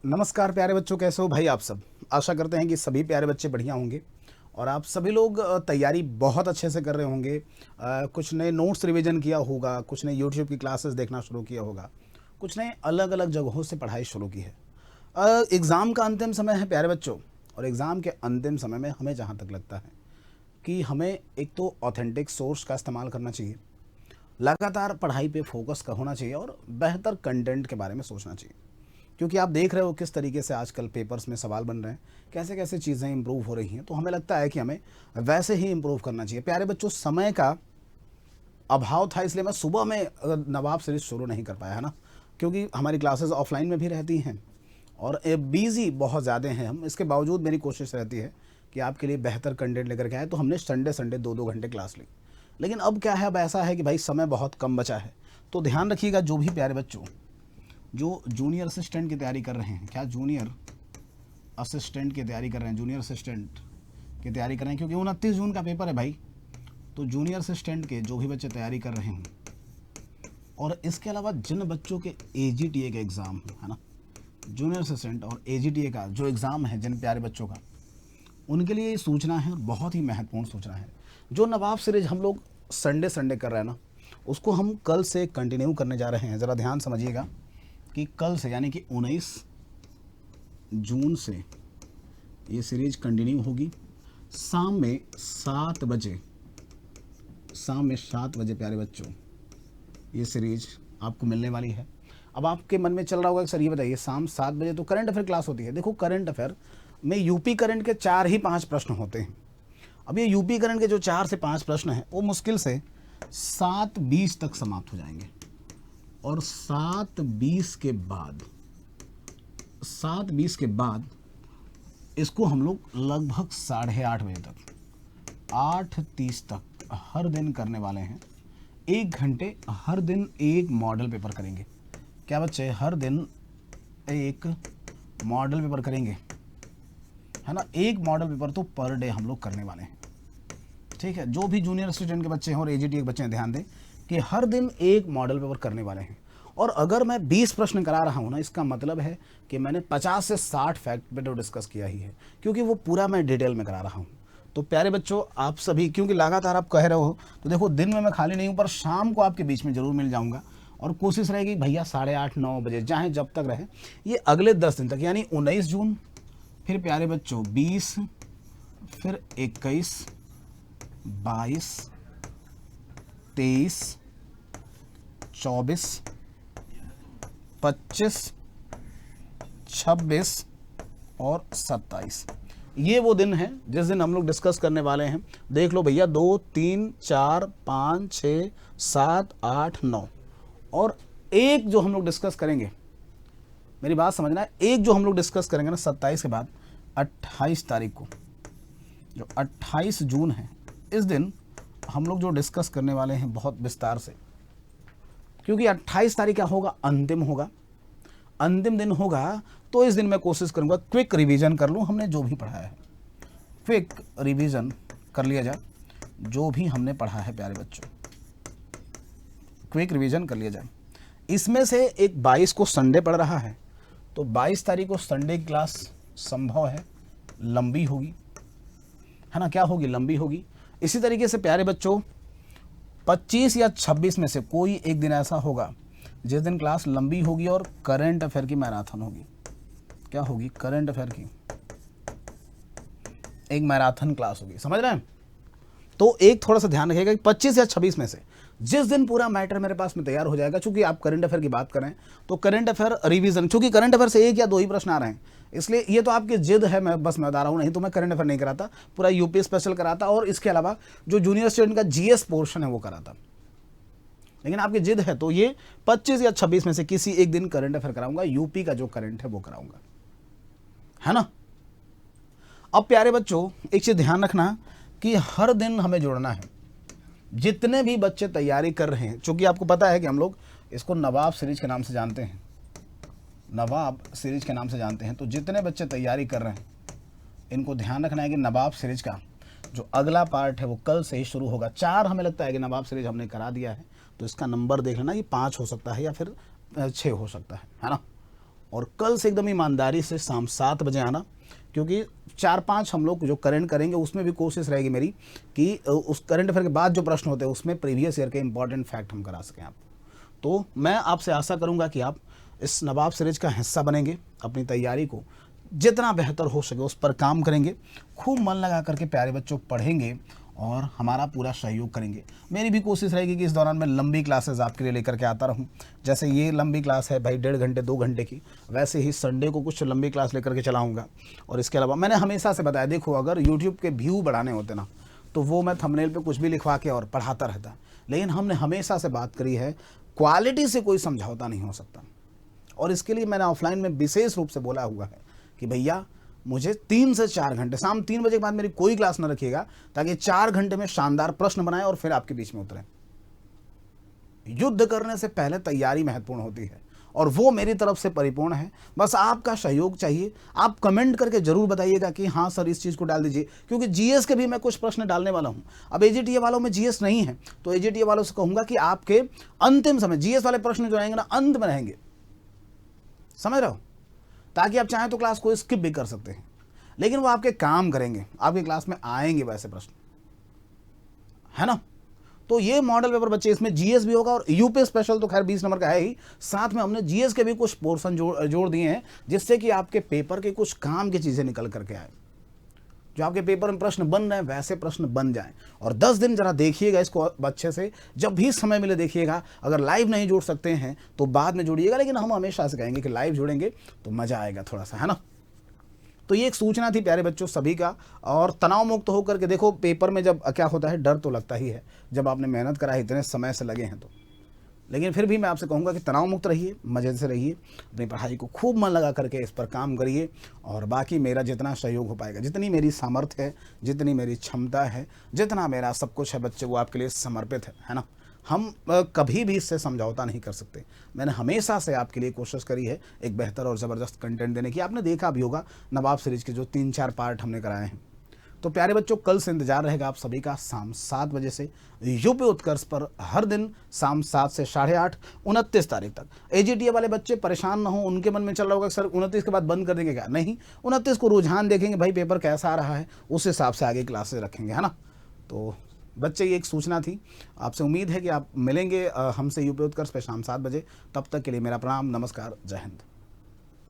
नमस्कार प्यारे बच्चों, कैसे हो भाई आप सब। आशा करते हैं कि सभी प्यारे बच्चे बढ़िया होंगे और आप सभी लोग तैयारी बहुत अच्छे से कर रहे होंगे। कुछ ने नोट्स रिवीजन किया होगा, कुछ ने यूट्यूब की क्लासेस देखना शुरू किया होगा, कुछ ने अलग अलग जगहों से पढ़ाई शुरू की है। एग्ज़ाम का अंतिम समय है प्यारे बच्चों, और एग्ज़ाम के अंतिम समय में हमें जहाँ तक लगता है कि हमें एक तो ऑथेंटिक सोर्स का इस्तेमाल करना चाहिए, लगातार पढ़ाई पे फोकस का होना चाहिए और बेहतर कंटेंट के बारे में सोचना चाहिए। क्योंकि आप देख रहे हो किस तरीके से आजकल पेपर्स में सवाल बन रहे हैं, कैसे कैसे चीज़ें इंप्रूव हो रही हैं, तो हमें लगता है कि हमें वैसे ही इंप्रूव करना चाहिए। प्यारे बच्चों, समय का अभाव था इसलिए मैं सुबह में नवाब सीरीज शुरू नहीं कर पाया है ना, क्योंकि हमारी क्लासेस ऑफलाइन में भी रहती हैं और बिज़ी बहुत ज़्यादा हैं हम। इसके बावजूद मेरी कोशिश रहती है कि आपके लिए बेहतर कंटेंट लेकर के आए, तो हमने संडे संडे 2-2 घंटे क्लास ली। लेकिन अब क्या है, अब ऐसा है कि भाई समय बहुत कम बचा है, तो ध्यान रखिएगा जो भी प्यारे बच्चों जो जूनियर असिस्टेंट की तैयारी कर रहे हैं, क्या जूनियर असिस्टेंट की तैयारी कर रहे हैं, जूनियर असिस्टेंट की तैयारी कर रहे हैं, क्योंकि 29 जून का पेपर है भाई। तो जूनियर असिस्टेंट के जो भी बच्चे तैयारी कर रहे हैं, और इसके अलावा जिन बच्चों के AGTA का एग्ज़ाम है ना, जूनियर असिस्टेंट और AGTA का जो एग्ज़ाम है जिन प्यारे बच्चों का, उनके लिए ये सूचना है और बहुत ही महत्वपूर्ण सूचना है। जो नवाब सीरीज हम लोग संडे संडे कर रहे हैं ना, उसको हम कल से कंटिन्यू करने जा रहे हैं। ज़रा ध्यान समझिएगा कि कल से यानी कि 19 जून से ये सीरीज कंटिन्यू होगी। शाम में 7 बजे प्यारे बच्चों ये सीरीज आपको मिलने वाली है। अब आपके मन में चल रहा होगा कि सर ये बताइए, शाम 7 बजे तो करंट अफेयर क्लास होती है। देखो, करंट अफेयर में यूपी करंट के 4 ही 5 प्रश्न होते हैं। अब ये यूपी करंट के जो 4 से 5 प्रश्न हैं वो मुश्किल से 7:20 तक समाप्त हो जाएंगे, और 7:20 के बाद इसको हम लोग लगभग 8:30 बजे तक 8:30 तक हर दिन करने वाले हैं। 1 घंटे हर दिन एक मॉडल पेपर करेंगे। क्या बच्चे, हर दिन एक मॉडल पेपर करेंगे, है ना। एक मॉडल पेपर तो पर डे हम लोग करने वाले हैं, ठीक है। जो भी जूनियर स्टूडेंट के बच्चे हैं और AGTA के बच्चे हैं, ध्यान दें कि हर दिन एक मॉडल पेपर करने वाले हैं। और अगर मैं 20 प्रश्न करा रहा हूँ ना, इसका मतलब है कि मैंने 50 से 60 फैक्ट पे तो डिस्कस किया ही है, क्योंकि वो पूरा मैं डिटेल में करा रहा हूँ। तो प्यारे बच्चों, आप सभी क्योंकि लगातार आप कह रहे हो, तो देखो दिन में मैं खाली नहीं हूँ, पर शाम को आपके बीच में ज़रूर मिल जाऊँगा। और कोशिश रहेगी भैया 8:30-9 बजे चाहे जब तक रहे, ये अगले 10 दिन तक, यानी 19 जून, फिर प्यारे बच्चों 20, फिर 21, 22, 23, 24, 25, 26 और 27। ये वो दिन है जिस दिन हम लोग डिस्कस करने वाले हैं। देख लो भैया, 2, 3, 4, 5, 6, 7, 8, 9 और एक जो हम लोग डिस्कस करेंगे, मेरी बात समझना है, एक जो हम लोग डिस्कस करेंगे ना 27 के बाद 28 तारीख को, जो 28 जून है, इस दिन हम लोग जो डिस्कस करने वाले हैं बहुत विस्तार से, क्योंकि 28 तारीख क्या होगा, अंतिम दिन होगा। तो इस दिन मैं कोशिश करूंगा क्विक रिवीजन कर लूं, हमने जो भी पढ़ा है क्विक रिवीजन कर लिया जाए, जो भी हमने पढ़ा है प्यारे बच्चों, क्विक रिवीजन कर लिया जाए। इसमें से एक 22 को संडे पढ़ रहा है, तो 22 तारीख को संडे की क्लास संभव है लंबी होगी, है ना। क्या होगी, लंबी होगी। इसी तरीके से प्यारे बच्चों 25 या 26 में से कोई एक दिन ऐसा होगा जिस दिन क्लास लंबी होगी और करंट अफेयर की मैराथन होगी। क्या होगी, करंट अफेयर की एक मैराथन क्लास होगी, समझ रहे हैं। तो एक थोड़ा सा ध्यान रखिएगा कि 25 या 26 में से जिस दिन पूरा मैटर मेरे पास में तैयार हो जाएगा, चूंकि आप करंट अफेयर की बात करें तो करंट अफेयर रिवीजन, चूंकि करंट अफेयर से 1 या 2 ही प्रश्न आ रहे हैं, इसलिए ये तो आपकी जिद है, मैं बता रहा हूँ, नहीं तो मैं करंट अफेयर नहीं कराता, पूरा यूपी स्पेशल कराता, और इसके अलावा जो जूनियर स्टूडेंट का GS पोर्शन है वो कराता। लेकिन आपकी जिद है तो ये 25 या 26 में से किसी एक दिन करंट अफेयर कराऊंगा, यूपी का जो करंट है वो कराऊंगा, है ना। अब प्यारे बच्चों एक चीज ध्यान रखना कि हर दिन हमें जुड़ना है। जितने भी बच्चे तैयारी कर रहे हैं, चूंकि आपको पता है कि हम लोग इसको नवाब सीरीज के नाम से जानते हैं, नवाब सीरीज के नाम से जानते हैं, तो जितने बच्चे तैयारी कर रहे हैं इनको ध्यान रखना है कि नवाब सीरीज का जो अगला पार्ट है वो कल से ही शुरू होगा। 4 हमें लगता है कि नवाब सीरीज हमने करा दिया है, तो इसका नंबर देख लेना, ये 5 हो सकता है या फिर 6 हो सकता है ना। और कल से एकदम ईमानदारी से शाम 7 बजे आना, क्योंकि 4-5 हम लोग जो करंट करेंगे उसमें भी कोशिश रहेगी मेरी कि उस करंट अफेयर के बाद जो प्रश्न होते हैं उसमें प्रीवियस ईयर के इंपॉर्टेंट फैक्ट हम करा सकें आपको। तो मैं आपसे आशा करूंगा कि आप इस नवाब सीरीज का हिस्सा बनेंगे, अपनी तैयारी को जितना बेहतर हो सके उस पर काम करेंगे, खूब मन लगा करके प्यारे बच्चों पढ़ेंगे और हमारा पूरा सहयोग करेंगे। मेरी भी कोशिश रहेगी कि इस दौरान मैं लंबी क्लासेस आपके लिए लेकर के आता रहूं। जैसे ये लंबी क्लास है भाई 1.5 घंटे 2 घंटे की, वैसे ही संडे को कुछ लंबी क्लास लेकर के चलाऊंगा। और इसके अलावा मैंने हमेशा से बताया, देखो अगर यूट्यूब के व्यू बढ़ाने होते ना तो वो मैं थंबनेल पे कुछ भी लिखवा के और पढ़ाता रहता, लेकिन हमने हमेशा से बात करी है क्वालिटी से कोई समझौता नहीं हो सकता। और इसके लिए मैंने ऑफलाइन में विशेष रूप से बोला हुआ है कि भैया मुझे 3 से 4 घंटे, शाम 3 बजे के बाद मेरी कोई क्लास न रखिएगा, ताकि 4 घंटे में शानदार प्रश्न बनाए और फिर आपके बीच में उतरे। युद्ध करने से पहले तैयारी महत्वपूर्ण होती है और वो मेरी तरफ से परिपूर्ण है। बस आपका सहयोग चाहिए। आप कमेंट करके जरूर बताइएगा कि हाँ सर इस चीज़ को डाल दीजिए, क्योंकि जीएस के भी मैं कुछ प्रश्न डालने वाला हूँ। अब एजीटीए वालों में जीएस नहीं है तो एजीटीए वालों से कहूँगा कि आपके अंतिम समय जीएस वाले प्रश्न जो रहेंगे ना अंत में रहेंगे, समझ रहे हो, ताकि आप चाहें तो क्लास को स्किप भी कर सकते हैं, लेकिन वो आपके काम करेंगे, आपकी क्लास में आएंगे वैसे प्रश्न, है ना। तो ये मॉडल पेपर बच्चे, इसमें जीएस भी होगा और यूपी स्पेशल तो खैर 20 नंबर का है ही, साथ में हमने जीएस के भी कुछ पोर्शन जोड़ दिए हैं, जिससे कि आपके पेपर के कुछ काम की चीज़ें निकल करके आए। जो आपके पेपर में प्रश्न बन रहे हैं वैसे प्रश्न बन जाएं। और 10 दिन जरा देखिएगा इसको अच्छे से, जब भी समय मिले देखिएगा। अगर लाइव नहीं जुड़ सकते हैं तो बाद में जुड़िएगा, लेकिन हम हमेशा से कहेंगे कि लाइव जुड़ेंगे तो मज़ा आएगा थोड़ा सा, है ना। तो ये एक सूचना थी प्यारे बच्चों सभी का। और तनाव मुक्त होकर के देखो, पेपर में जब क्या होता है, डर तो लगता ही है जब आपने मेहनत करा है, इतने समय से लगे हैं तो, लेकिन फिर भी मैं आपसे कहूँगा कि तनाव मुक्त रहिए, मज़े से रहिए, अपनी पढ़ाई को खूब मन लगा करके इस पर काम करिए। और बाकी मेरा जितना सहयोग हो पाएगा, जितनी मेरी सामर्थ्य है, जितनी मेरी क्षमता है, जितना मेरा सब कुछ है बच्चे, वो आपके लिए समर्पित है ना। हम कभी भी इससे समझौता नहीं कर सकते। मैंने हमेशा से आपके लिए कोशिश करी है एक बेहतर और ज़बरदस्त कंटेंट देने की। आपने देखा भी होगा नवाब सीरीज़ के जो 3-4 पार्ट हमने कराए हैं। तो प्यारे बच्चों, कल से इंतजार रहेगा आप सभी का शाम 7 बजे से यूपी उत्कर्ष पर, हर दिन शाम 7 से 8:30 29 तारीख तक। एजीटीए वाले बच्चे परेशान ना हो, उनके मन में चल रहा होगा सर 29 के बाद बंद कर देंगे क्या? नहीं, 29 को रुझान देखेंगे भाई, पेपर कैसा आ रहा है, उस हिसाब से आगे क्लासेस रखेंगे, है ना। तो बच्चे ये एक सूचना थी, आपसे उम्मीद है कि आप मिलेंगे हमसे यूपी उत्कर्ष पे शाम 7 बजे। तब तक के लिए मेरा प्रणाम, नमस्कार, जय हिंद।